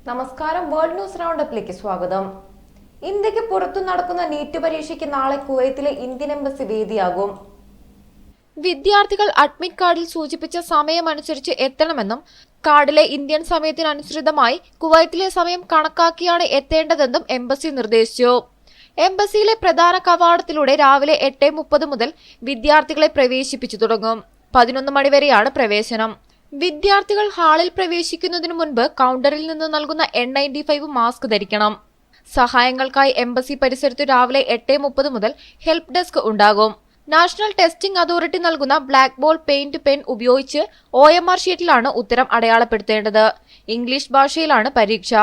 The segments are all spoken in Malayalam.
നമസ്കാരം. വേൾഡ് ന്യൂസ് റൗണ്ടപ്പിലേക്ക് സ്വാഗതം. ഇന്ത്യക്ക് പുറത്തു നടക്കുന്ന നീറ്റ് പരീക്ഷയ്ക്ക് നാളെ കുവൈത്തിലെ ഇന്ത്യൻ എംബസി വേദിയാകും. വിദ്യാർത്ഥികൾ അഡ്മിറ്റ് കാർഡിൽ സൂചിപ്പിച്ച സമയമനുസരിച്ച് എത്തണമെന്നും കാർഡിലെ ഇന്ത്യൻ സമയത്തിനനുസൃതമായി കുവൈത്തിലെ സമയം കണക്കാക്കിയാണ് എത്തേണ്ടതെന്നും എംബസി നിർദ്ദേശിച്ചു. എംബസിയിലെ പ്രധാന കവാടത്തിലൂടെ രാവിലെ 8:30 മുതൽ വിദ്യാർത്ഥികളെ പ്രവേശിപ്പിച്ചു തുടങ്ങും. 11 മണി വരെയാണ് പ്രവേശനം. വിദ്യാർത്ഥികൾ ഹാളിൽ പ്രവേശിക്കുന്നതിനു മുൻപ് കൗണ്ടറിൽ നിന്ന് നൽകുന്ന N95 മാസ്ക് ധരിക്കണം. സഹായങ്ങൾക്കായി എംബസി പരിസരത്ത് രാവിലെ 8:30 മുതൽ ഹെൽപ്പ് ഡെസ്ക് ഉണ്ടാകും. നാഷണൽ ടെസ്റ്റിംഗ് അതോറിറ്റി നൽകുന്ന ബ്ലാക്ക് ബോൾ പെയിന്റ് പെൻ ഉപയോഗിച്ച് OMR ഷീറ്റിലാണ് ഉത്തരം അടയാളപ്പെടുത്തേണ്ടത്. ഇംഗ്ലീഷ് ഭാഷയിലാണ് പരീക്ഷ.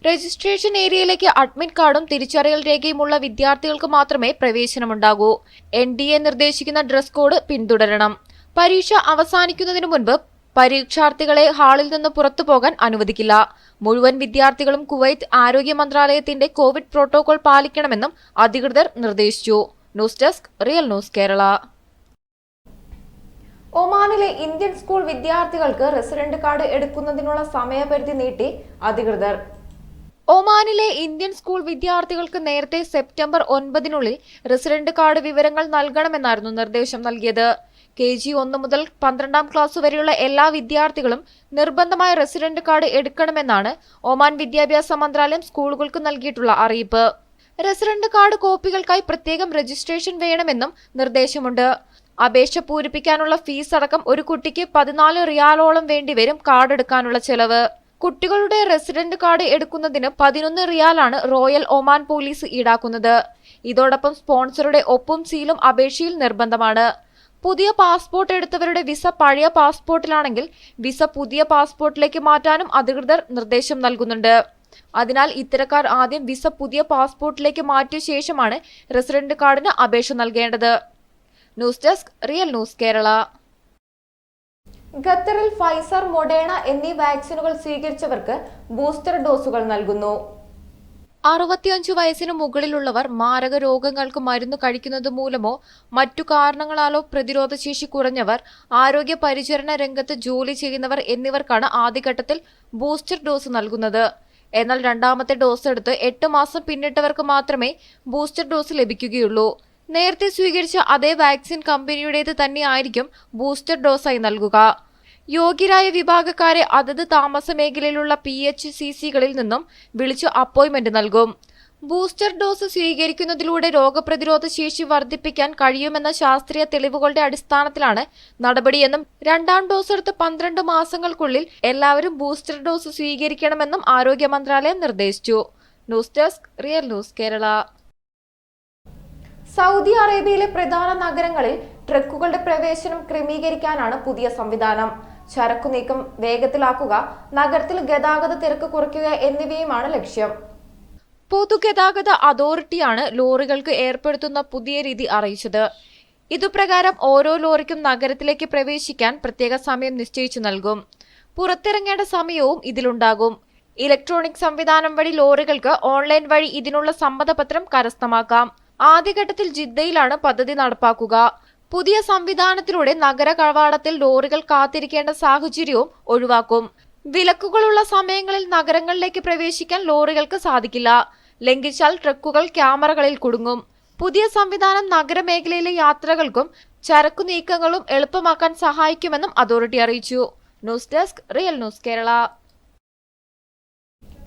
രജിസ്ട്രേഷൻ ഏരിയയിലേക്ക് അഡ്മിറ്റ് കാർഡും തിരിച്ചറിയൽ രേഖയുമുള്ള വിദ്യാർത്ഥികൾക്ക് മാത്രമേ പ്രവേശനമുണ്ടാകൂ. NDA നിർദ്ദേശിക്കുന്ന ഡ്രസ് കോഡ് പിന്തുടരണം. പരീക്ഷ അവസാനിക്കുന്നതിനു മുൻപ് പരീക്ഷാർത്ഥികളെ ഹാളിൽ നിന്ന് പുറത്തു പോകാൻ അനുവദിക്കില്ല. മുഴുവൻ വിദ്യാർത്ഥികളും കുവൈത്ത് ആരോഗ്യ മന്ത്രാലയത്തിന്റെ കോവിഡ് പ്രോട്ടോകോൾ പാലിക്കണമെന്നും അധികൃതർ നിർദ്ദേശിച്ചു. News desk, real news Kerala. ഒമാനിലെ ഇന്ത്യൻ സ്കൂൾ വിദ്യാർത്ഥികൾക്ക് റെസിഡന്റ് കാർഡ് എടുക്കുന്നതിനുള്ള സമയപരിധി നീട്ടി അധികൃതർ. ഒമാനിലെ ഇന്ത്യൻ സ്കൂൾ വിദ്യാർത്ഥികൾക്ക് നേരത്തെ സെപ്റ്റംബർ 9 റെസിഡന്റ് കാർഡ് വിവരങ്ങൾ നൽകണമെന്നായിരുന്നു നിർദ്ദേശം നൽകിയത്. KG 1 മുതൽ 12ാം ക്ലാസ് വരെയുള്ള എല്ലാ വിദ്യാർത്ഥികളും നിർബന്ധമായ റെസിഡന്റ് കാർഡ് എടുക്കണമെന്നാണ് ഒമാൻ വിദ്യാഭ്യാസ മന്ത്രാലയം സ്കൂളുകൾക്ക് നൽകിയിട്ടുള്ള അറിയിപ്പ്. റെസിഡന്റ് കാർഡ് കോപ്പികൾക്കായി പ്രത്യേകം രജിസ്ട്രേഷൻ വേണമെന്നും നിർദ്ദേശമുണ്ട്. അപേക്ഷ പൂരിപ്പിക്കാനുള്ള ഫീസ് അടക്കം ഒരു കുട്ടിക്ക് 14 റിയാലോളം വേണ്ടിവരും കാർഡ് എടുക്കാനുള്ള ചെലവ്. കുട്ടികളുടെ റെസിഡന്റ് കാർഡ് എടുക്കുന്നതിന് 11 റിയാലാണ് റോയൽ ഒമാൻ പോലീസ് ഈടാക്കുന്നത്. ഇതോടൊപ്പം സ്പോൺസറുടെ ഒപ്പും സീലും അപേക്ഷയിൽ നിർബന്ധമാണ്. പുതിയ പാസ്പോർട്ട് എടുത്തവരുടെ വിസ പഴയ പാസ്പോർട്ടിലാണെങ്കിൽ വിസ പുതിയ പാസ്പോർട്ടിലേക്ക് മാറ്റാനും അധികൃതർ നിർദ്ദേശം നൽകുന്നുണ്ട്. അതിനാൽ ഇത്തരക്കാർ ആദ്യം വിസ പുതിയ പാസ്പോർട്ടിലേക്ക് മാറ്റിയ ശേഷമാണ് റെസിഡന്റ് കാർഡിന് അപേക്ഷ നൽകേണ്ടത്. News desk, real news Kerala. ഖത്തറിൽ ഫൈസർ, മൊഡേണ എന്നീ വാക്സിനുകൾ സ്വീകരിച്ചവർക്ക് ബൂസ്റ്റർ ഡോസുകൾ നൽകുന്നു. 65 വയസ്സിന് മുകളിലുള്ളവർ, മാരക രോഗങ്ങൾക്ക് മരുന്ന് കഴിക്കുന്നത് മൂലമോ മറ്റു കാരണങ്ങളാലോ പ്രതിരോധശേഷി കുറഞ്ഞവർ, ആരോഗ്യ പരിചരണ രംഗത്ത് ജോലി ചെയ്യുന്നവർ എന്നിവർക്കാണ് ആദ്യഘട്ടത്തിൽ ബൂസ്റ്റർ ഡോസ് നൽകുന്നത്. എന്നാൽ രണ്ടാമത്തെ ഡോസ് എടുത്ത് 8 മാസം പിന്നിട്ടവർക്ക് മാത്രമേ ബൂസ്റ്റർ ഡോസ് ലഭിക്കുകയുള്ളൂ. നേരത്തെ സ്വീകരിച്ച അതേ വാക്സിൻ കമ്പനിയുടേത് തന്നെയായിരിക്കും ബൂസ്റ്റർ ഡോസായി നൽകുക. യോഗ്യരായ വിഭാഗക്കാരെ അതത് താമസ മേഖലയിലുള്ള PHCCകളിൽ നിന്നും വിളിച്ചു അപ്പോയിന്റ്മെന്റ് നൽകും. ബൂസ്റ്റർ ഡോസ് സ്വീകരിക്കുന്നതിലൂടെ രോഗപ്രതിരോധ ശേഷി വർദ്ധിപ്പിക്കാൻ കഴിയുമെന്ന ശാസ്ത്രീയ തെളിവുകളുടെ അടിസ്ഥാനത്തിലാണ് നടപടിയെന്നും 2ാം ഡോസ് എടുത്ത് 12 മാസങ്ങൾക്കുള്ളിൽ എല്ലാവരും ബൂസ്റ്റർ ഡോസ് സ്വീകരിക്കണമെന്നും ആരോഗ്യ മന്ത്രാലയം നിർദ്ദേശിച്ചു. News desk, real news Kerala. Saudi അറേബ്യയിലെ പ്രധാന നഗരങ്ങളിൽ ട്രക്കുകളുടെ പ്രവേശനം ക്രമീകരിക്കാനാണ് പുതിയ സംവിധാനം. ചരക്കു നീക്കം വേഗത്തിലാക്കുക, നഗരത്തിൽ ഗതാഗത തിരക്ക് കുറയ്ക്കുക എന്നിവയുമാണ് ലക്ഷ്യം. പൊതുഗതാഗത അതോറിറ്റിയാണ് ലോറികൾക്ക് ഏർപ്പെടുത്തുന്ന പുതിയ രീതി അറിയിച്ചത്. ഇതുപ്രകാരം ഓരോ ലോറിക്കും നഗരത്തിലേക്ക് പ്രവേശിക്കാൻ പ്രത്യേക സമയം നിശ്ചയിച്ചു നൽകും. പുറത്തിറങ്ങേണ്ട സമയവും ഇതിലുണ്ടാകും. ഇലക്ട്രോണിക് സംവിധാനം വഴി ലോറികൾക്ക് ഓൺലൈൻ വഴി ഇതിനുള്ള സമ്മതപത്രം കരസ്ഥമാക്കാം. ആദ്യഘട്ടത്തിൽ ജിദ്ദയിലാണ് പദ്ധതി നടപ്പാക്കുക. പുതിയ സംവിധാനത്തിലൂടെ നഗര കവാടത്തിൽ ലോറികൾ കാത്തിരിക്കേണ്ട സാഹചര്യവും ഒഴിവാക്കും. വിലക്കുകളുള്ള സമയങ്ങളിൽ നഗരങ്ങളിലേക്ക് പ്രവേശിക്കാൻ ലോറികൾക്ക് സാധിക്കില്ല. ലംഘിച്ചാൽ ട്രക്കുകൾ ക്യാമറകളിൽ കുടുങ്ങും. പുതിയ സംവിധാനം നഗരമേഖലയിലെ യാത്രകൾക്കും ചരക്കു നീക്കങ്ങളും എളുപ്പമാക്കാൻ സഹായിക്കുമെന്നും അതോറിറ്റി അറിയിച്ചു. News desk, real news Kerala.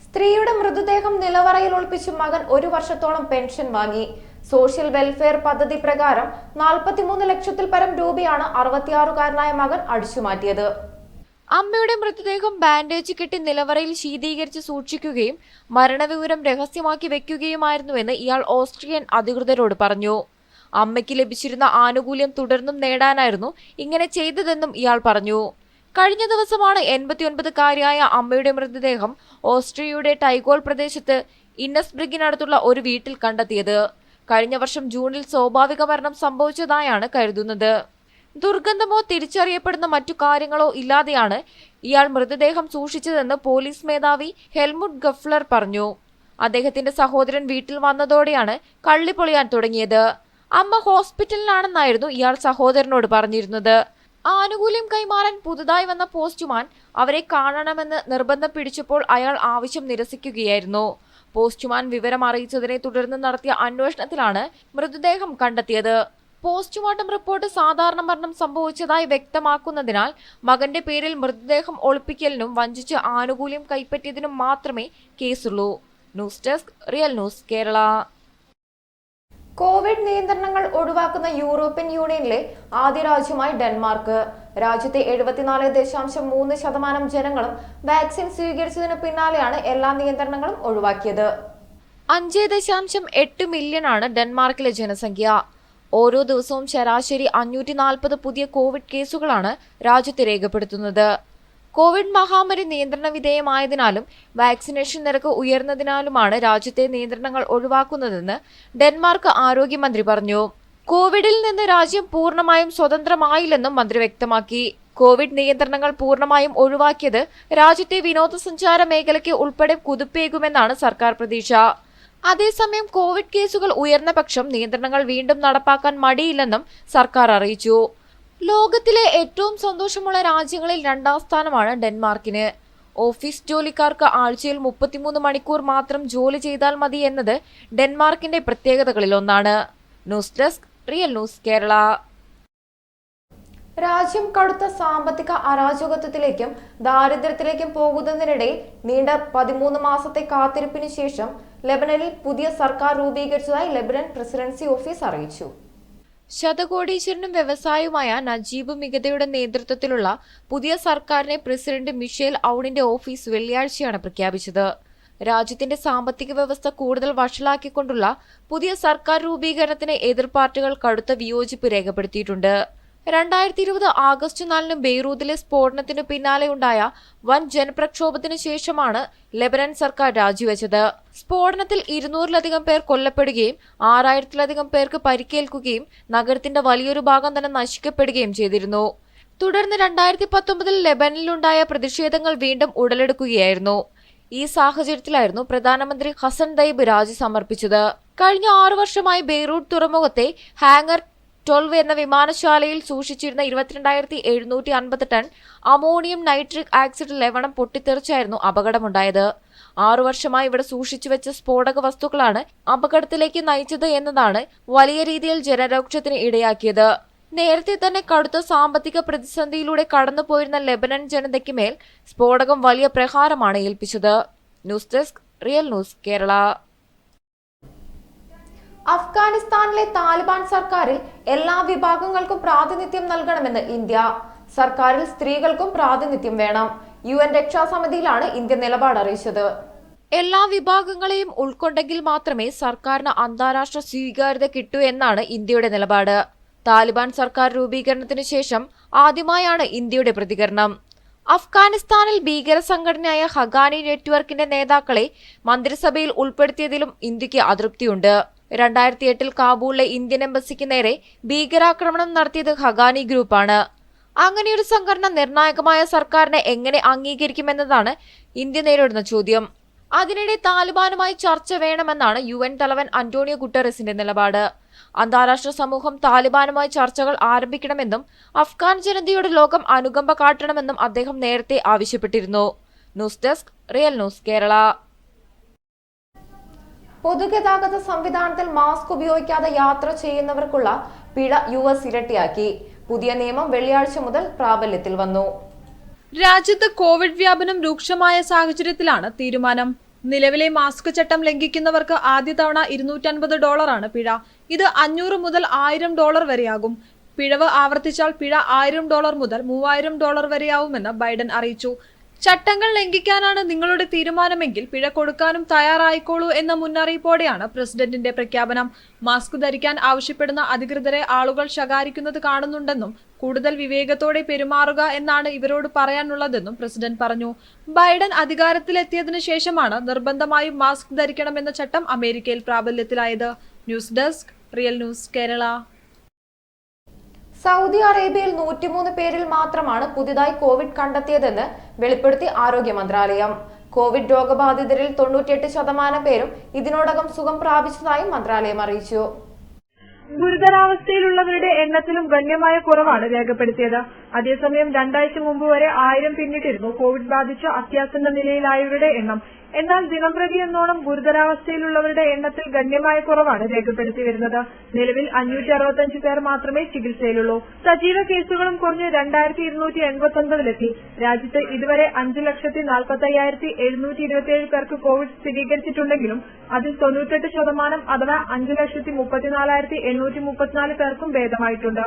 സ്ത്രീയുടെ മൃതദേഹം നിലവറയിൽ ഒളിപ്പിച്ച് മകൻ 1 വർഷത്തോളം പെൻഷൻ വാങ്ങി. സോഷ്യൽ വെൽഫെയർ പദ്ധതി പ്രകാരം 43 ലക്ഷത്തിൽ പരം രൂപയാണ് 66-കാരനായ മകൻ അടിച്ചുമാറ്റിയത്. അമ്മയുടെ മൃതദേഹം ബാൻഡേജ് കെട്ടി നിലവറയിൽ ശീതീകരിച്ച് സൂക്ഷിക്കുകയും മരണവിവരം രഹസ്യമാക്കി വെക്കുകയുമായിരുന്നുവെന്ന് ഇയാൾ ഓസ്ട്രിയൻ അധികൃതരോട് പറഞ്ഞു. അമ്മയ്ക്ക് ലഭിച്ചിരുന്ന ആനുകൂല്യം തുടർന്നും നേടാനായിരുന്നു ഇങ്ങനെ ചെയ്തതെന്നും ഇയാൾ പറഞ്ഞു. കഴിഞ്ഞ ദിവസമാണ് 89-കാരിയായ അമ്മയുടെ മൃതദേഹം ഓസ്ട്രിയയുടെ ടൈഗോൾ പ്രദേശത്ത് ഇന്നസ്ബ്രിഗിനടുത്തുള്ള ഒരു വീട്ടിൽ കണ്ടെത്തിയത്. കഴിഞ്ഞ വർഷം ജൂണിൽ സ്വാഭാവിക മരണം സംഭവിച്ചതായാണ് കരുതുന്നത്. ദുർഗന്ധമോ തിരിച്ചറിയപ്പെടുന്ന മറ്റു കാര്യങ്ങളോ ഇല്ലാതെയാണ് ഇയാൾ മൃതദേഹം സൂക്ഷിച്ചതെന്ന് പോലീസ് മേധാവി ഹെൽമുട്ട് ഗഫ്ലർ പറഞ്ഞു. അദ്ദേഹത്തിന്റെ സഹോദരൻ വീട്ടിൽ വന്നതോടെയാണ് കള്ളി പൊളിയാൻ തുടങ്ങിയത്. അമ്മ ഹോസ്പിറ്റലിലാണെന്നായിരുന്നു ഇയാൾ സഹോദരനോട് പറഞ്ഞിരുന്നത്. ആനുകൂല്യം കൈമാറാൻ പുതുതായി വന്ന പോസ്റ്റ്മാൻ അവരെ കാണണമെന്ന് നിർബന്ധം പിടിച്ചപ്പോൾ അയാൾ ആവശ്യം നിരസിക്കുകയായിരുന്നു. പോസ്റ്റ്മാൻ വിവരം അറിയിച്ചതിനെ തുടർന്ന് നടത്തിയ അന്വേഷണത്തിലാണ് മൃതദേഹം കണ്ടെത്തിയത്. പോസ്റ്റ്മോർട്ടം റിപ്പോർട്ട് സാധാരണ മരണം സംഭവിച്ചതായി വ്യക്തമാക്കുന്നതിനാൽ മകന്റെ പേരിൽ മൃതദേഹം ഒളിപ്പിക്കലിനും വഞ്ചിച്ച് ആനുകൂല്യം കൈപ്പറ്റിയതിനും മാത്രമേ കേസുള്ളൂ. News desk real news Kerala. Covid നിയന്ത്രണങ്ങൾ ഒഴിവാക്കുന്ന യൂറോപ്യൻ യൂണിയനിലെ ആദ്യ രാജ്യമായി ഡെൻമാർക്ക്. രാജ്യത്തെ 74.3% ജനങ്ങളും വാക്സിൻ സ്വീകരിച്ചതിന് പിന്നാലെയാണ് എല്ലാ നിയന്ത്രണങ്ങളും ഒഴിവാക്കിയത്. 5.8 മില്യണാണ് ഡെൻമാർക്കിലെ ജനസംഖ്യ. ഓരോ ദിവസവും ശരാശരി 540 പുതിയ കോവിഡ് കേസുകളാണ് രാജ്യത്ത് രേഖപ്പെടുത്തുന്നത്. കോവിഡ് മഹാമാരി നിയന്ത്രണ വിധേയമായതിനാലും വാക്സിനേഷൻ നിരക്ക് ഉയർന്നതിനാലുമാണ് രാജ്യത്തെ നിയന്ത്രണങ്ങൾ ഒഴിവാക്കുന്നതെന്ന് ഡെൻമാർക്ക് ആരോഗ്യമന്ത്രി പറഞ്ഞു. കോവിഡിൽ നിന്ന് രാജ്യം പൂർണ്ണമായും സ്വതന്ത്രമായില്ലെന്നും മന്ത്രി വ്യക്തമാക്കി. കോവിഡ് നിയന്ത്രണങ്ങൾ പൂർണ്ണമായും ഒഴിവാക്കിയത് രാജ്യത്തെ വിനോദസഞ്ചാര മേഖലയ്ക്ക് ഉൾപ്പെടെ കുതിപ്പേകുമെന്നാണ് സർക്കാർ പ്രതീക്ഷ. അതേസമയം കോവിഡ് കേസുകൾ ഉയർന്ന പക്ഷം നിയന്ത്രണങ്ങൾ വീണ്ടും നടപ്പാക്കാൻ മടിയില്ലെന്നും സർക്കാർ അറിയിച്ചു. ലോകത്തിലെ ഏറ്റവും സന്തോഷമുള്ള രാജ്യങ്ങളിൽ 2ാം സ്ഥാനമാണ് ഡെൻമാർക്കിന്. ഓഫീസ് ജോലിക്കാർക്ക് ആഴ്ചയിൽ 33 മണിക്കൂർ മാത്രം ജോലി ചെയ്താൽ മതി എന്നത് ഡെൻമാർക്കിന്റെ പ്രത്യേകതകളിലൊന്നാണ്. News desk real news Kerala. രാജ്യം കടുത്ത സാമ്പത്തിക അരാജകത്വത്തിലേക്കും ദാരിദ്ര്യത്തിലേക്കും പോകുന്നതിനിടെ നീണ്ട 13 മാസത്തെ കാത്തിരിപ്പിന് ശേഷം ലെബനനിൽ പുതിയ സർക്കാർ രൂപീകരിച്ചതായി ലെബനൻ പ്രസിഡൻസി ഓഫീസ് അറിയിച്ചു. ശതകോടീശ്വരനും വ്യവസായിയുമായ നജീബ് മിഗതയുടെ നേതൃത്വത്തിലുള്ള പുതിയ സർക്കാരിനെ പ്രസിഡന്റ് മിഷേൽ ഔണിന്റെ ഓഫീസ് വെള്ളിയാഴ്ചയാണ് പ്രഖ്യാപിച്ചത്. രാജ്യത്തിന്റെ സാമ്പത്തിക വ്യവസ്ഥ കൂടുതൽ വഷളാക്കിക്കൊണ്ടുള്ള പുതിയ സർക്കാർ രൂപീകരണത്തിന് എതിർ പാർട്ടികൾ കടുത്ത വിയോജിപ്പ് രേഖപ്പെടുത്തിയിട്ടുണ്ട്. 2020 ആഗസ്റ്റ് 4 ബെയ്റൂത്തിലെ സ്ഫോടനത്തിനു പിന്നാലെയുണ്ടായ വൻ ജനപ്രക്ഷോഭത്തിനു ശേഷമാണ് ലെബനൻ സർക്കാർ രാജിവെച്ചത്. സ്ഫോടനത്തിൽ 200-ലധികം പേർ കൊല്ലപ്പെടുകയും 6000-ലധികം പേർക്ക് പരിക്കേൽക്കുകയും നഗരത്തിന്റെ വലിയൊരു ഭാഗം തന്നെ നശിക്കപ്പെടുകയും ചെയ്തിരുന്നു. തുടർന്ന് 2019 ലെബനനിലുണ്ടായ പ്രതിഷേധങ്ങൾ വീണ്ടും ഉടലെടുക്കുകയായിരുന്നു. ഈ സാഹചര്യത്തിലായിരുന്നു പ്രധാനമന്ത്രി ഹസൻ തയ്യിബ് രാജി സമർപ്പിച്ചത്. കഴിഞ്ഞ 6 വർഷമായി ബെയ്റൂട്ട് തുറമുഖത്തെ ഹാങ്ങർ 12 എന്ന വിമാനശാലയിൽ സൂക്ഷിച്ചിരുന്ന 22,750 ടൺ അമോണിയം നൈട്രിക് ആക്സിഡ് ലവണം പൊട്ടിത്തെറിച്ചായിരുന്നു അപകടമുണ്ടായത്. 6 വർഷമായി ഇവിടെ സൂക്ഷിച്ചുവെച്ച സ്ഫോടക വസ്തുക്കളാണ് അപകടത്തിലേക്ക് നയിച്ചത് എന്നതാണ് വലിയ രീതിയിൽ ജനരോക്ഷത്തിന് ഇടയാക്കിയത്. നേരത്തെ തന്നെ കടുത്ത സാമ്പത്തിക പ്രതിസന്ധിയിലൂടെ കടന്നുപോയിരുന്ന ലെബനൻ ജനതയ്ക്ക് മേൽ സ്ഫോടകം വലിയ പ്രഹാരമാണ് ഏൽപ്പിച്ചത്. News desk real news Kerala. അഫ്ഗാനിസ്ഥാനിലെ താലിബാൻ സർക്കാരിൽ എല്ലാ വിഭാഗങ്ങൾക്കും പ്രാതിനിധ്യം നൽകണമെന്ന് ഇന്ത്യ. സർക്കാരിൽ സ്ത്രീകൾക്കും പ്രാതിനിധ്യം വേണം. UN രക്ഷാസമിതിയിലാണ് ഇന്ത്യ നിലപാട് അറിയിച്ചത്. എല്ലാ വിഭാഗങ്ങളെയും ഉൾക്കൊണ്ടെങ്കിൽ മാത്രമേ സർക്കാരിന് അന്താരാഷ്ട്ര സ്വീകാര്യത കിട്ടൂ എന്നാണ് ഇന്ത്യയുടെ നിലപാട്. താലിബാൻ സർക്കാർ രൂപീകരണത്തിന് ശേഷം ആദ്യമായാണ് ഇന്ത്യയുടെ പ്രതികരണം. അഫ്ഗാനിസ്ഥാനിൽ ഭീകര സംഘടനയായ ഹഖാനി നെറ്റ്വർക്കിന്റെ നേതാക്കളെ മന്ത്രിസഭയിൽ ഉൾപ്പെടുത്തിയതിലും ഇന്ത്യക്ക് അതൃപ്തിയുണ്ട്. 2008 കാബൂളിലെ ഇന്ത്യൻ എംബസിക്ക് നേരെ ഭീകരാക്രമണം നടത്തിയത് ഹഖാനി ഗ്രൂപ്പാണ്. അങ്ങനെയൊരു സംഘടന നിർണായകമായ സർക്കാരിനെ എങ്ങനെ അംഗീകരിക്കുമെന്നതാണ് ഇന്ത്യ നേരിടുന്ന ചോദ്യം. അതിനിടെ താലിബാനുമായി ചർച്ച വേണമെന്നാണ് UN തലവൻ അന്റോണിയോ ഗുട്ടറസിന്റെ നിലപാട്. അന്താരാഷ്ട്ര സമൂഹം താലിബാനുമായി ചർച്ചകൾ ആരംഭിക്കണമെന്നും അഫ്ഗാൻ ജനതയോട് ലോകം അനുകമ്പ കാട്ടണമെന്നും അദ്ദേഹം നേരത്തെ ആവശ്യപ്പെട്ടിരുന്നു. News desk real news Kerala. പൊതുഗതാഗത സംവിധാനത്തിൽ മാസ്ക് ഉപയോഗിക്കാതെ യാത്ര ചെയ്യുന്നവർക്കുള്ള പിഴ US ഇരട്ടിയാക്കി. പുതിയ നിയമം വെള്ളിയാഴ്ച മുതൽ പ്രാബല്യത്തിൽ വന്നു. രാജ്യത്ത് കോവിഡ് വ്യാപനം രൂക്ഷമായ സാഹചര്യത്തിലാണ് തീരുമാനം. നിലവിലെ മാസ്ക് ചട്ടം ലംഘിക്കുന്നവർക്ക് ആദ്യ തവണ $250 പിഴ. ഇത് $500 മുതൽ $1000 വരെയാകും. പിഴവ് ആവർത്തിച്ചാൽ പിഴ $1000 മുതൽ $3000 വരെയാവുമെന്ന് ബൈഡൻ അറിയിച്ചു. ചട്ടങ്ങൾ ലംഘിക്കാനാണ് നിങ്ങളുടെ തീരുമാനമെങ്കിൽ പിഴ കൊടുക്കാനും തയ്യാറായിക്കോളൂ എന്ന മുന്നറിയിപ്പോടെയാണ് പ്രസിഡന്റിന്റെ പ്രഖ്യാപനം. മാസ്ക് ധരിക്കാൻ ആവശ്യപ്പെടുന്ന അധികൃതരെ ആളുകൾ ശകാരിക്കുന്നത് കാണുന്നുണ്ടെന്നും കൂടുതൽ വിവേകത്തോടെ പെരുമാറുക എന്നാണ് ഇവരോട് പറയാനുള്ളതെന്നും പ്രസിഡന്റ് പറഞ്ഞു. ബൈഡൻ അധികാരത്തിലെത്തിയതിനു ശേഷമാണ് നിർബന്ധമായും മാസ്ക് ധരിക്കണമെന്ന ചട്ടം അമേരിക്കയിൽ പ്രാബല്യത്തിലായത്. News desk real news Kerala. Saudi അറേബ്യയിൽ 103 പേരിൽ മാത്രമാണ് പുതിയതായി കോവിഡ് കണ്ടെത്തിയതെന്ന് വെളിപ്പെടുത്തി ആരോഗ്യ മന്ത്രാലയം. കോവിഡ് രോഗബാധിതരിൽ 98% പേരും ഇതിനോടകം സുഖം പ്രാപിച്ചതായും മന്ത്രാലയം അറിയിച്ചു. ഗുരുതരാവസ്ഥയിലുള്ളവരുടെ എണ്ണത്തിലും ഗണ്യമായ കുറവാണ് രേഖപ്പെടുത്തിയത്. അതേസമയം 2 ആഴ്ച മുമ്പ് വരെ 1000 പിന്നിട്ടിരുന്നു കോവിഡ് ബാധിച്ച് അത്യാസന്ന നിലയിലായവരുടെ എണ്ണം. എന്നാൽ ദിനംപ്രതി എന്നോണം ഗുരുതരാവസ്ഥയിലുള്ളവരുടെ എണ്ണത്തിൽ ഗണ്യമായ കുറവാണ് രേഖപ്പെടുത്തി വരുന്നത്. നിലവിൽ 565 പേർ മാത്രമേ ചികിത്സയിലുള്ളൂ. സജീവ കേസുകളും കുറഞ്ഞ് 2289-ലെത്തി. രാജ്യത്ത് ഇതുവരെ 5,45,727 പേർക്ക് കോവിഡ് സ്ഥിരീകരിച്ചിട്ടുണ്ടെങ്കിലും അതിൽ 98% അഥവാ 5,34,834 പേർക്കും ഭേദമായിട്ടുണ്ട്.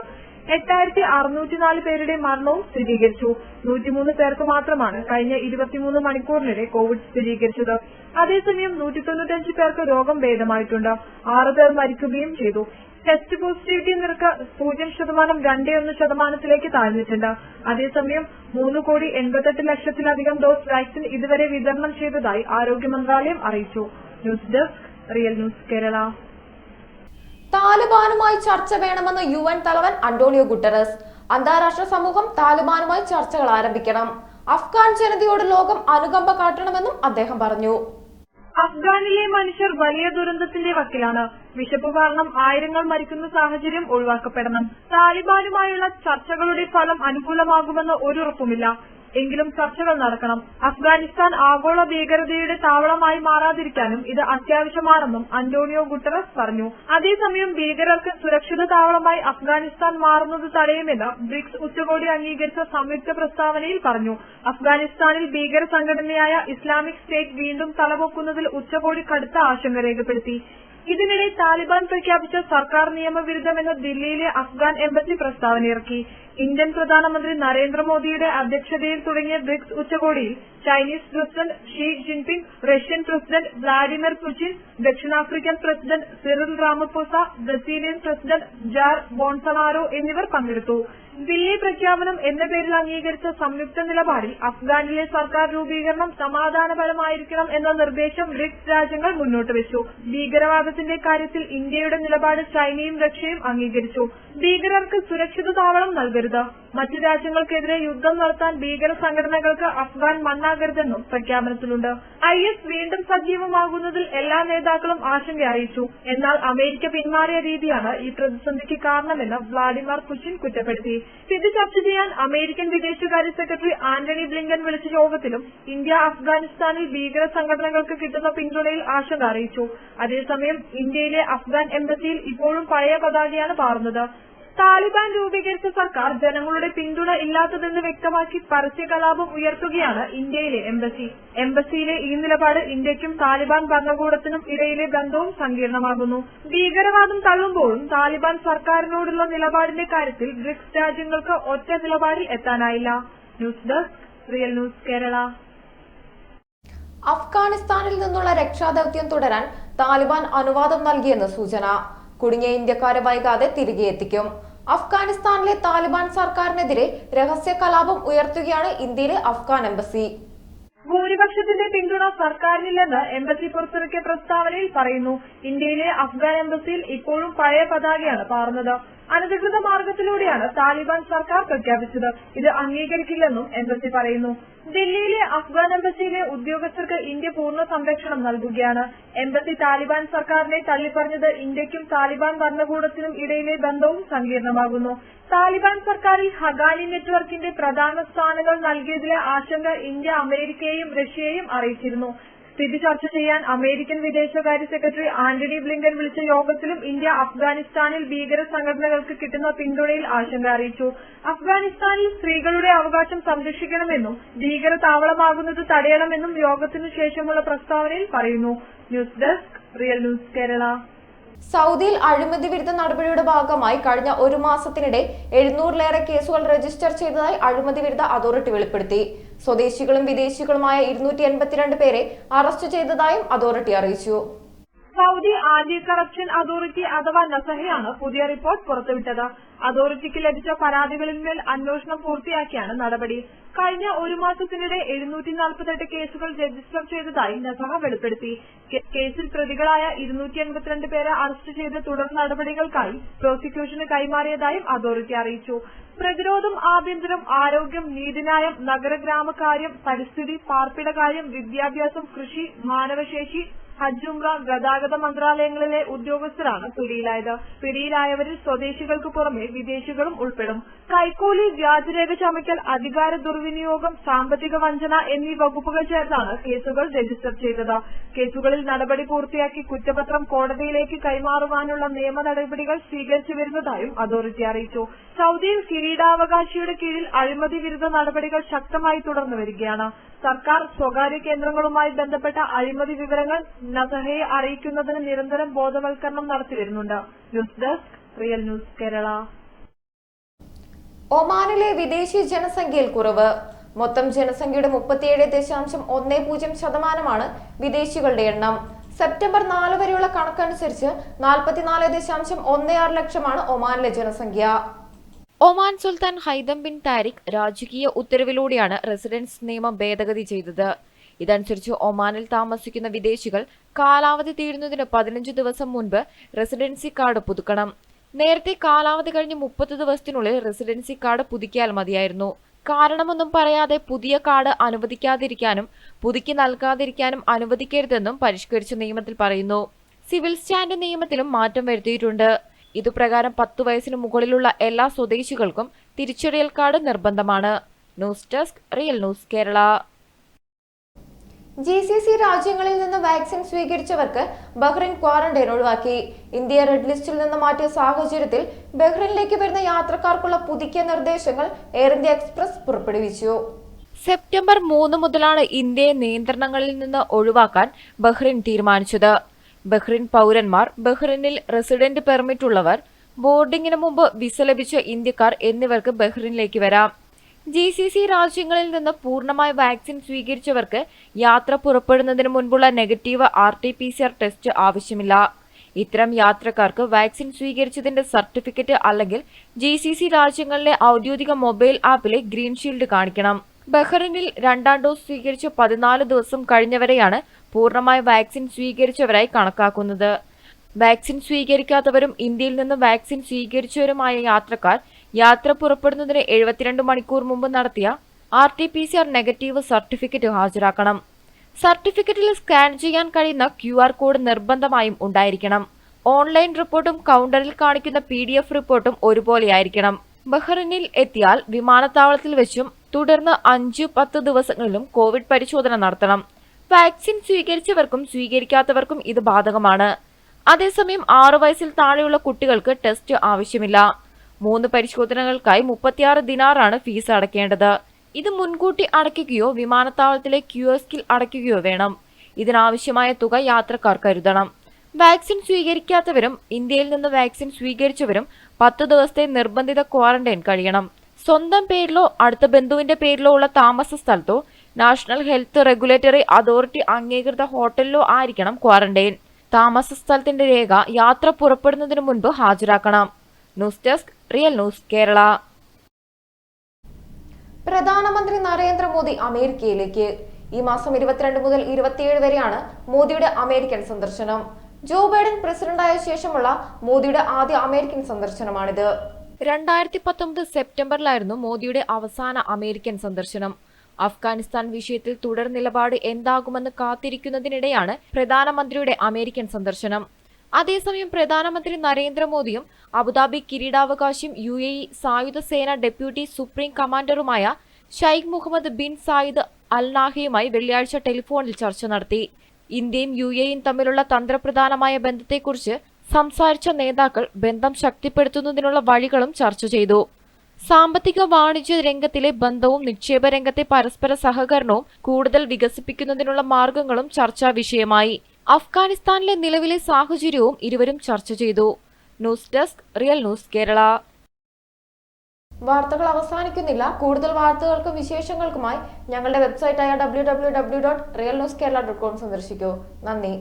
8,604 പേരുടെ മരണവും സ്ഥിരീകരിച്ചു. 103 പേർക്ക് മാത്രമാണ് കഴിഞ്ഞ 23 മണിക്കൂറിനിടെ കോവിഡ് സ്ഥിരീകരിച്ചത്. അതേസമയം 195 പേർക്ക് രോഗം ഭേദമായിട്ടുണ്ട്. 6 പേർ മരിക്കുകയും ചെയ്തു. ടെസ്റ്റ് പോസിറ്റിവിറ്റി നിരക്ക് 0.21% താഴ്ന്നിട്ടുണ്ട്. അതേസമയം 3,88,00,000-ലധികം ഡോസ് വാക്സിൻ ഇതുവരെ വിതരണം ചെയ്തതായി ആരോഗ്യ മന്ത്രാലയം അറിയിച്ചു. News desk real news Kerala. താലിബാനുമായി ചർച്ച വേണമെന്ന് UN തലവൻ അന്റോണിയോ ഗുട്ടറസ്. അന്താരാഷ്ട്ര സമൂഹം താലിബാനുമായി ചർച്ചകൾ ആരംഭിക്കണം. അഫ്ഗാൻ ജനതയോട് ലോകം അനുകമ്പ കാട്ടണമെന്നും അദ്ദേഹം പറഞ്ഞു. അഫ്ഗാനിലെ മനുഷ്യർ വലിയ ദുരന്തത്തിന്റെ വക്കിലാണ്. വിശപ്പ് കാരണം ആയിരങ്ങൾ മരിക്കുന്ന സാഹചര്യം ഒഴിവാക്കപ്പെടണം. താലിബാനുമായുള്ള ചർച്ചകളുടെ ഫലം അനുകൂലമാകുമെന്ന് ഒരുറപ്പുമില്ല. എങ്കിലും ചർച്ചകൾ നടക്കണം. അഫ്ഗാനിസ്ഥാൻ ആഗോള ഭീകരതയുടെ താവളമായി മാറാതിരിക്കാനും ഇത് അത്യാവശ്യമാണെന്നും അന്റോണിയോ ഗുട്ടറസ് പറഞ്ഞു. അതേസമയം ഭീകരർക്ക് സുരക്ഷിത താവളമായി അഫ്ഗാനിസ്ഥാൻ മാറുന്നത് തടയുമെന്ന് ബ്രിക്സ് ഉച്ചകോടി അംഗീകരിച്ച സംയുക്ത പ്രസ്താവനയിൽ പറഞ്ഞു. അഫ്ഗാനിസ്ഥാനിൽ ഭീകര സംഘടനയായ ഇസ്ലാമിക് സ്റ്റേറ്റ് വീണ്ടും തലപൊക്കുന്നതിൽ ഉച്ചകോടി കടുത്ത ആശങ്ക രേഖപ്പെടുത്തി. ഇതിനിടെ താലിബാൻ പ്രഖ്യാപിച്ച സർക്കാർ നിയമവിരുദ്ധമെന്ന് ദില്ലിയിലെ അഫ്ഗാൻ എംബസി പ്രസ്താവനയിറക്കി. ഇന്ത്യൻ പ്രധാനമന്ത്രി നരേന്ദ്രമോദിയുടെ അധ്യക്ഷതയിൽ തുടങ്ങിയ ബ്രിക്സ് ഉച്ചകോടിയിൽ Chinese president Xi Jinping, Russian president Vladimir Putin, ദക്ഷിണാഫ്രിക്കൻ president Cyril Ramaphosa, Brazilian president Jair Bolsonaro എന്നിവർ പങ്കെടുത്തു. ദില്ലി പ്രഖ്യാപനം എന്ന പേരിൽ അംഗീകരിച്ച സംയുക്ത നിലപാടിൽ അഫ്ഗാനിലെ സർക്കാർ രൂപീകരണം സമാധാനപരമായിരിക്കണം എന്ന നിർദ്ദേശം ബ്രിക്സ് രാജ്യങ്ങൾ മുന്നോട്ട് വെച്ചു. ഭീകരവാദത്തിന്റെ കാര്യത്തിൽ ഇന്ത്യയുടെ നിലപാട് ചൈനയും റഷ്യയും അംഗീകരിച്ചു. ഭീകരർക്ക് സുരക്ഷിത താവളം നൽകരുത്, മറ്റു രാജ്യങ്ങൾക്കെതിരെ യുദ്ധം നടത്താൻ ഭീകര സംഘടനകൾക്ക് അഫ്ഗാൻ മണ്ണാകരുതെന്നും പ്രഖ്യാപനത്തിലുണ്ട്. IS വീണ്ടും സജീവമാകുന്നതിൽ എല്ലാ നേതാക്കളും ആശങ്ക അറിയിച്ചു. എന്നാൽ അമേരിക്ക പിന്മാറിയ രീതിയാണ് ഈ പ്രതിസന്ധിക്ക് കാരണമെന്ന് വ്ളാഡിമിർ പുടിൻ കുറ്റപ്പെടുത്തി. സ്ഥിതി ചർച്ച ചെയ്യാൻ അമേരിക്കൻ വിദേശകാര്യ സെക്രട്ടറി ആന്റണി ബ്ലിങ്കൻ വിളിച്ച യോഗത്തിലും ഇന്ത്യ അഫ്ഗാനിസ്ഥാനിൽ ഭീകര സംഘടനകൾക്ക് കിട്ടുന്ന പിന്തുണയിൽ ആശങ്ക അറിയിച്ചു. അതേസമയം ഇന്ത്യയിലെ അഫ്ഗാൻ എംബസിയിൽ ഇപ്പോഴും പഴയ പതാകയാണ് പാറുന്നത്. താലിബാൻ രൂപീകരിച്ച സർക്കാർ ജനങ്ങളുടെ പിന്തുണ ഇല്ലാത്തതെന്ന് വ്യക്തമാക്കി പരസ്യ കലാപം ഉയർത്തുകയാണ് ഇന്ത്യയിലെ എംബസി. എംബസിയിലെ ഈ നിലപാട് ഇന്ത്യയ്ക്കും താലിബാൻ ഭരണകൂടത്തിനും ഇടയിലെ ബന്ധവും സങ്കീർണമാകുന്നു. ഭീകരവാദം തള്ളുമ്പോഴും താലിബാൻ സർക്കാരിനോടുള്ള നിലപാടിന്റെ കാര്യത്തിൽ ബ്രിക്സ് രാജ്യങ്ങൾക്ക് ഒറ്റ നിലപാടിൽ എത്താനായില്ല. News desk real news Kerala. അഫ്ഗാനിസ്ഥാനിൽ നിന്നുള്ള രക്ഷാദൌത്യം തുടരാൻ താലിബാൻ അനുവാദം നൽകിയെന്ന് സൂചന. കുടുങ്ങിയ ഇന്ത്യക്കാരെ വൈകാതെ തിരികെ എത്തിക്കും. അഫ്ഗാനിസ്ഥാനിലെ താലിബാൻ സർക്കാരിനെതിരെ രഹസ്യ കലാപം ഉയർത്തുകയാണ് ഇന്ത്യയിലെ അഫ്ഗാൻ എംബസി. ഭൂരിപക്ഷത്തിന്റെ പിന്തുണ സർക്കാരിനില്ലെന്ന് എംബസി പുറത്തിറക്കിയ പ്രസ്താവനയിൽ പറയുന്നു. ഇന്ത്യയിലെ അഫ്ഗാൻ എംബസിയിൽ ഇപ്പോഴും പഴയ പതാകയാണ് പാറുന്നത്. അനധികൃത മാർഗത്തിലൂടെയാണ് താലിബാൻ സർക്കാർ പ്രഖ്യാപിച്ചത്. ഇത് അംഗീകരിക്കില്ലെന്നും എംബസി പറയുന്നു. ദില്ലിയിലെ അഫ്ഗാൻ എംബസിയിലെ ഉദ്യോഗസ്ഥർക്ക് ഇന്ത്യ പൂർണ്ണ സംരക്ഷണം നൽകുകയാണ്. എംബസി താലിബാൻ സർക്കാരിനെ തള്ളിപ്പറഞ്ഞത് ഇന്ത്യക്കും താലിബാൻ ഭരണകൂടത്തിനും ഇടയിലെ ബന്ധവും സങ്കീർണമാകുന്നു. താലിബാൻ സർക്കാരിൽ ഹഖാനി നെറ്റ്വർക്കിന്റെ പ്രധാന സ്ഥാനങ്ങൾ നൽകിയതിലെ ആശങ്ക ഇന്ത്യ അമേരിക്കയെയും റഷ്യയെയും അറിയിച്ചിരുന്നു. സ്ഥിതി ചർച്ച ചെയ്യാൻ അമേരിക്കൻ വിദേശകാര്യ സെക്രട്ടറി ആന്റണി ബ്ലിങ്കൻ വിളിച്ച യോഗത്തിലും ഇന്ത്യ അഫ്ഗാനിസ്ഥാനിൽ ഭീകര സംഘടനകൾക്ക് കിട്ടുന്ന പിന്തുണയിൽ ആശങ്ക അറിയിച്ചു. അഫ്ഗാനിസ്ഥാനിൽ സ്ത്രീകളുടെ അവകാശം സംരക്ഷിക്കണമെന്നും ഭീകര താവളമാകുന്നത് തടയണമെന്നും യോഗത്തിനു ശേഷമുള്ള പ്രസ്താവനയിൽ പറയുന്നു. News desk real news Kerala. സൗദിയിൽ അഴിമതി വിരുദ്ധ നടപടിയുടെ ഭാഗമായി കഴിഞ്ഞ ഒരു മാസത്തിനിടെ 700-ലേറെ കേസുകൾ രജിസ്റ്റർ ചെയ്തതായി അഴിമതി വിരുദ്ധ അതോറിറ്റി വെളിപ്പെടുത്തി. സ്വദേശികളും വിദേശികളുമായ 282 പേരെ അറസ്റ്റ് ചെയ്തതായും അതോറിറ്റി അറിയിച്ചു. സൗദി ആന്റി കറപ്ഷൻ അതോറിറ്റി അഥവാ നസഹയാണ് പുതിയ റിപ്പോർട്ട് പുറത്തുവിട്ടത്. അതോറിറ്റിക്ക് ലഭിച്ച പരാതികളിന്മേൽ അന്വേഷണം പൂർത്തിയാക്കിയാണ് നടപടി. കഴിഞ്ഞ ഒരു മാസത്തിനിടെ 748 കേസുകൾ രജിസ്റ്റർ ചെയ്തതായി നസഹ വെളിപ്പെടുത്തി. കേസിൽ പ്രതികളായ 282 പേരെ അറസ്റ്റ് ചെയ്ത് തുടർ നടപടികൾക്കായി പ്രോസിക്യൂഷന് കൈമാറിയതായും അതോറിറ്റി അറിയിച്ചു. പ്രതിരോധം, ആഭ്യന്തരം, ആരോഗ്യം, നീതിന്യായം, നഗരഗ്രാമകാര്യം, പരിസ്ഥിതി, പാർപ്പിടകാര്യം, വിദ്യാഭ്യാസം, കൃഷി, മാനവശേഷി, ഹജ്ജ് ഉംറ ഗതാഗത മന്ത്രാലയങ്ങളിലെ ഉദ്യോഗസ്ഥരാണ് പിടിയിലായത്. പിടിയിലായവരിൽ സ്വദേശികൾക്ക് പുറമെ വിദേശികളും ഉൾപ്പെടും. കൈക്കൂലി, വ്യാജരേഖ ചമയ്ക്കൽ, അധികാര ദുർവിനിയോഗം, സാമ്പത്തിക വഞ്ചന എന്നീ വകുപ്പുകൾ ചേർത്താണ് കേസുകൾ രജിസ്റ്റർ ചെയ്തത്. കേസുകളിൽ നടപടി പൂർത്തിയാക്കി കുറ്റപത്രം കോടതിയിലേക്ക് കൈമാറുവാനുള്ള നിയമ നടപടികൾ സ്വീകരിച്ചു വരുന്നതായും അതോറിറ്റി അറിയിച്ചു. സൗദിയിൽ കിരീടാവകാശിയുടെ കീഴിൽ അഴിമതി വിരുദ്ധ നടപടികൾ ശക്തമായി തുടർന്നു വരികയാണ്. സർക്കാർ സ്വകാര്യ കേന്ദ്രങ്ങളുമായി ബന്ധപ്പെട്ട അഴിമതി വിവരങ്ങൾ നസഹയെ അറിയിക്കുന്നതിന് നിരന്തരം ബോധവൽക്കരണം നടത്തിവരുന്നുണ്ട്. News desk, real news Kerala. ഒമാനിലെ വിദേശി ജനസംഖ്യയിൽ കുറവ്. മൊത്തം ജനസംഖ്യയുടെ 37.10% വിദേശികളുടെ എണ്ണം. സെപ്റ്റംബർ 4 വരെയുള്ള കണക്കനുസരിച്ച് 44.16 ലക്ഷമാണ് ഒമാനിലെ ജനസംഖ്യ. ഒമാൻ സുൽത്താൻ ഹൈതം ബിൻ താരിഖ് രാജകീയ ഉത്തരവിലൂടെയാണ് റെസിഡൻസ് നിയമം ഭേദഗതി ചെയ്തത്. ഇതനുസരിച്ച് ഒമാനിൽ താമസിക്കുന്ന വിദേശികൾ കാലാവധി തീരുന്നതിന് 15 ദിവസം മുൻപ് റെസിഡൻസി കാർഡ് പുതുക്കണം. നേരത്തെ കാലാവധി കഴിഞ്ഞ് 30 ദിവസത്തിനുള്ളിൽ റെസിഡൻസി കാർഡ് പുതുക്കിയാൽ മതിയായിരുന്നു. കാരണമൊന്നും പറയാതെ പുതിയ കാർഡ് അനുവദിക്കാതിരിക്കാനും പുതുക്കി നൽകാതിരിക്കാനും അനുവദിക്കരുതെന്നും പരിഷ്കരിച്ച നിയമത്തിൽ പറയുന്നു. സിവിൽ സ്റ്റാൻഡ് നിയമത്തിലും മാറ്റം വരുത്തിയിട്ടുണ്ട്. ഇതുപ്രകാരം 10 വയസ്സിന് മുകളിലുള്ള എല്ലാ സ്വദേശികൾക്കും തിരിച്ചറിയൽ കാർഡ് നിർബന്ധമാണ്. News desk, real news Kerala. GCC രാജ്യങ്ങളിൽ നിന്ന് വാക്സിൻ സ്വീകരിച്ചവർക്ക് ബഹ്റൈൻ ക്വാറന്റൈൻ ഒഴിവാക്കി. ഇന്ത്യയെ റെഡ് ലിസ്റ്റിൽ നിന്ന് മാറ്റിയ സാഹചര്യത്തിൽ ബഹ്റൈനിലേക്ക് വരുന്ന യാത്രക്കാർക്കുള്ള പുതുക്കിയ നിർദ്ദേശങ്ങൾ എയർ ഇന്ത്യ എക്സ്പ്രസ് പുറപ്പെടുവിച്ചു. സെപ്റ്റംബർ 3 മുതലാണ് ഇന്ത്യയെ നിയന്ത്രണങ്ങളിൽ നിന്ന് ഒഴിവാക്കാൻ ബഹ്റൈൻ തീരുമാനിച്ചത്. ബഹ്റൈൻ പൗരന്മാർ, ബഹ്റൈനിൽ റെസിഡന്റ് പെർമിറ്റ് ഉള്ളവർ, ബോർഡിംഗിന് മുമ്പ് വിസ ലഭിച്ച ഇന്ത്യക്കാർ എന്നിവർക്ക് ബഹ്റൈനിലേക്ക് വരാം. GCC രാജ്യങ്ങളിൽ നിന്ന് പൂർണ്ണമായി വാക്സിൻ സ്വീകരിച്ചവർക്ക് യാത്ര പുറപ്പെടുന്നതിന് മുൻപുള്ള നെഗറ്റീവ് RT-PCR ടെസ്റ്റ് ആവശ്യമില്ല. ഇത്തരം യാത്രക്കാർക്ക് വാക്സിൻ സ്വീകരിച്ചതിന്റെ സർട്ടിഫിക്കറ്റ് അല്ലെങ്കിൽ GCC രാജ്യങ്ങളിലെ ഔദ്യോഗിക മൊബൈൽ ആപ്പിലെ ഗ്രീൻ ഷീൽഡ് കാണിക്കണം. ബഹ്റൈനിൽ 2ാം ഡോസ് സ്വീകരിച്ച് 14 ദിവസം കഴിഞ്ഞവരെയാണ് പൂർണ്ണമായി വാക്സിൻ സ്വീകരിച്ചവരായി കണക്കാക്കുന്നത്. വാക്സിൻ സ്വീകരിക്കാത്തവരും ഇന്ത്യയിൽ നിന്ന് വാക്സിൻ സ്വീകരിച്ചവരുമായ യാത്രക്കാർ യാത്ര പുറപ്പെടുന്നതിന് 72 മണിക്കൂർ മുമ്പ് നടത്തിയ RT-PCR നെഗറ്റീവ് സർട്ടിഫിക്കറ്റ് ഹാജരാക്കണം. സർട്ടിഫിക്കറ്റിൽ സ്കാൻ ചെയ്യാൻ കഴിയുന്ന QR കോഡ് നിർബന്ധമായും ഉണ്ടായിരിക്കണം. ഓൺലൈൻ റിപ്പോർട്ടും കൗണ്ടറിൽ കാണിക്കുന്ന PDF റിപ്പോർട്ടും ഒരുപോലെയായിരിക്കണം. ബഹ്റൈനിൽ എത്തിയാൽ വിമാനത്താവളത്തിൽ വെച്ചും തുടർന്ന് 5-10 ദിവസങ്ങളിലും കോവിഡ് പരിശോധന നടത്തണം. വാക്സിൻ സ്വീകരിച്ചവർക്കും സ്വീകരിക്കാത്തവർക്കും ഇത് ബാധകമാണ്. അതേസമയം 6 വയസ്സിൽ താഴെയുള്ള കുട്ടികൾക്ക് ടെസ്റ്റ് ആവശ്യമില്ല. 3 പരിശോധനകൾക്കായി 36 ദിനാറാണ് ഫീസ് അടയ്ക്കേണ്ടത്. ഇത് മുൻകൂട്ടി അടയ്ക്കുകയോ വിമാനത്താവളത്തിലെ കിയോസ്കിൽ അടയ്ക്കുകയോ വേണം. ഇതിനാവശ്യമായ തുക യാത്രക്കാർ കരുതണം. വാക്സിൻ സ്വീകരിക്കാത്തവരും ഇന്ത്യയിൽ നിന്ന് വാക്സിൻ സ്വീകരിച്ചവരും 10 ദിവസത്തെ നിർബന്ധിത ക്വാറന്റൈൻ കഴിയണം. സ്വന്തം പേരിലോ അടുത്ത ബന്ധുവിന്റെ പേരിലോ ഉള്ള താമസ സ്ഥലത്തോ നാഷണൽ ഹെൽത്ത് റെഗുലേറ്ററി അതോറിറ്റി അംഗീകൃത ഹോട്ടലിലോ ആയിരിക്കണം ക്വാറന്റൈൻ. താമസ സ്ഥലത്തിന്റെ രേഖ യാത്ര പുറപ്പെടുന്നതിന് മുൻപ് ഹാജരാക്കണം. News desk, real news Kerala. പ്രധാനമന്ത്രി നരേന്ദ്രമോദി അമേരിക്കയിലേക്ക്. ഈ മാസം 22 മുതൽ 27 വരെയാണ് മോദിയുടെ അമേരിക്കൻ സന്ദർശനം. ജോ ബൈഡൻ പ്രസിഡന്റായ ശേഷമുള്ള മോദിയുടെ ആദ്യ അമേരിക്കൻ സന്ദർശനമാണിത്. 2019 സെപ്റ്റംബറിലായിരുന്നു മോദിയുടെ അവസാന അമേരിക്കൻ സന്ദർശനം. അഫ്ഗാനിസ്ഥാൻ വിഷയത്തിൽ തുടർ നിലപാട് എന്താകുമെന്ന് കാത്തിരിക്കുന്നതിനിടെയാണ് പ്രധാനമന്ത്രിയുടെ അമേരിക്കൻ സന്ദർശനം. അതേസമയം പ്രധാനമന്ത്രി നരേന്ദ്രമോദിയും അബുദാബി കിരീടാവകാശിയും UAE സായുധ സേന ഡെപ്യൂട്ടി സുപ്രീം കമാൻഡറുമായ Sheikh Mohammed bin Zayed Al നാഹിയുമായി വെള്ളിയാഴ്ച ടെലിഫോണിൽ ചർച്ച നടത്തി. ഇന്ത്യയും UAEയും തമ്മിലുള്ള തന്ത്രപ്രധാനമായ ബന്ധത്തെക്കുറിച്ച് സംസാരിച്ച നേതാക്കൾ ബന്ധം ശക്തിപ്പെടുത്തുന്നതിനുള്ള വഴികളും ചർച്ച ചെയ്തു. സാമ്പത്തിക വാണിജ്യ രംഗത്തിലെ ബന്ധവും നിക്ഷേപ രംഗത്തെ പരസ്പര സഹകരണവും കൂടുതൽ വികസിപ്പിക്കുന്നതിനുള്ള മാർഗങ്ങളും ചർച്ചാ വിഷയമായി. അഫ്ഗാനിസ്ഥാനിലെ നിലവിലെ സാഹചര്യവും ഇരുവരും ചർച്ച ചെയ്തു. News desk, real news Kerala. വാർത്തകൾ അവസാനിക്കുന്നില്ല. കൂടുതൽ വാർത്തകൾക്കും വിശേഷങ്ങൾക്കുമായി ഞങ്ങളുടെ വെബ്സൈറ്റായ www.realnewskerala.com സന്ദർശിക്കൂ. നന്ദി.